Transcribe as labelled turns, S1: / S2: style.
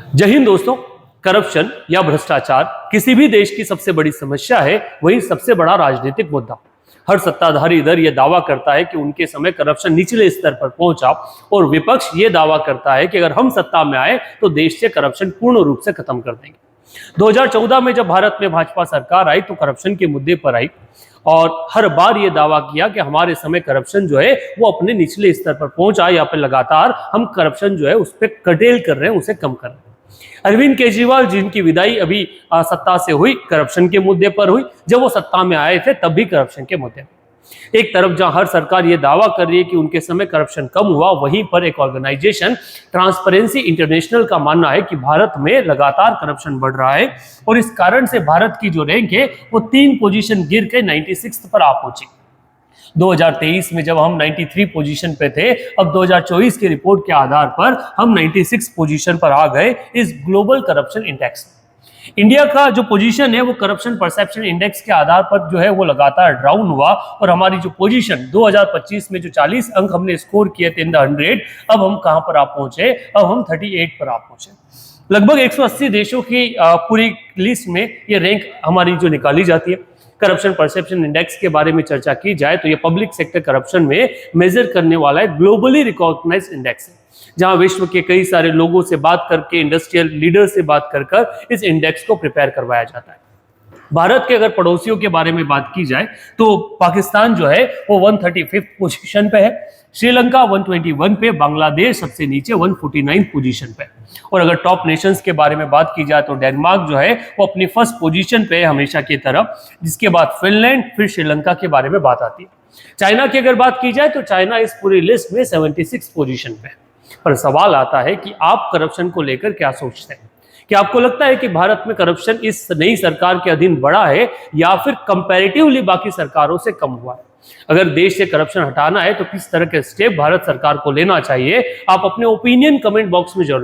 S1: जय हिंद दोस्तों। करप्शन या भ्रष्टाचार किसी भी देश की सबसे बड़ी समस्या है, वही सबसे बड़ा राजनीतिक मुद्दा। हर सत्ताधारी इधर यह दावा करता है कि उनके समय करप्शन निचले स्तर पर पहुंचा और विपक्ष ये दावा करता है कि अगर हम सत्ता में आए तो देश से करप्शन पूर्ण रूप से खत्म कर देंगे। 2014 में जब भारत में भाजपा सरकार आई तो करप्शन के मुद्दे पर आई और हर बार ये दावा किया कि हमारे समय करप्शन जो है वो अपने निचले स्तर पर पहुंचा, या फिर लगातार हम करप्शन जो है उस पर कटेल कर रहे हैं, उसे कम कर रहे हैं। अरविंद केजरीवाल जिनकी विदाई अभी सत्ता से हुई, करप्शन के मुद्दे पर हुई। जब वो सत्ता में आए थे तब भी करप्शन के मुद्दे पर। एक तरफ जहां हर सरकार ये दावा कर रही है कि उनके समय करप्शन कम हुआ, वहीं पर एक ऑर्गेनाइजेशन ट्रांसपेरेंसी इंटरनेशनल का मानना है कि भारत में लगातार करप्शन बढ़ रहा है और इस कारण से भारत की जो रैंक है वो 3 पोजीशन गिर के 96 पर आ पहुंची। 2023 में जब हम 93 पोजीशन पे थे, अब 2024 की रिपोर्ट के आधार पर हम 96 पोजीशन पर आ गए इस ग्लोबल करप्शन इंडेक्स में। इंडिया का जो पोजीशन है वो करप्शन परसेप्शन इंडेक्स के आधार पर जो है वो लगातार डाउन हुआ और हमारी जो पोजीशन 2025 में जो 40 अंक हमने स्कोर किए थे इन द 100, अब हम कहां पर आप पहुंचे? अब हम 38 पर आप पहुंचे। लगभग 180 देशों की पूरी लिस्ट में ये रैंक हमारी जो निकाली जाती है। करप्शन परसेप्शन इंडेक्स के बारे में चर्चा की जाए तो ये पब्लिक सेक्टर करप्शन में मेजर करने वाला एक ग्लोबली रिकॉग्नाइज्ड इंडेक्स है, जहां विश्व के कई सारे लोगों से बात करके, इंडस्ट्रियल लीडर से बात कर इस इंडेक्स को प्रिपेयर करवाया जाता है। भारत के अगर पड़ोसियों के बारे में बात की जाए तो पाकिस्तान जो है वो 135 पोजीशन पे है, श्रीलंका 121 पे, बांग्लादेश सबसे नीचे 149 पोजीशन पे। और अगर टॉप नेशंस के बारे में बात की जाए तो डेनमार्क जो है वो अपनी फर्स्ट पोजीशन पे है हमेशा की तरफ, जिसके बाद फिनलैंड, फिर श्रीलंका के बारे में बात आती है। चाइना की अगर बात की जाए तो चाइना इस पूरी लिस्ट में 76 पोजीशन पे है। पर सवाल आता है कि आप करप्शन को लेकर क्या सोचते हैं? क्या आपको लगता है कि भारत में करप्शन इस नई सरकार के अधीन बढ़ा है या फिर कंपैरेटिवली बाकी सरकारों से कम हुआ है? अगर देश से करप्शन हटाना है तो किस तरह के स्टेप भारत सरकार को लेना चाहिए? आप अपने ओपिनियन कमेंट बॉक्स में जरूर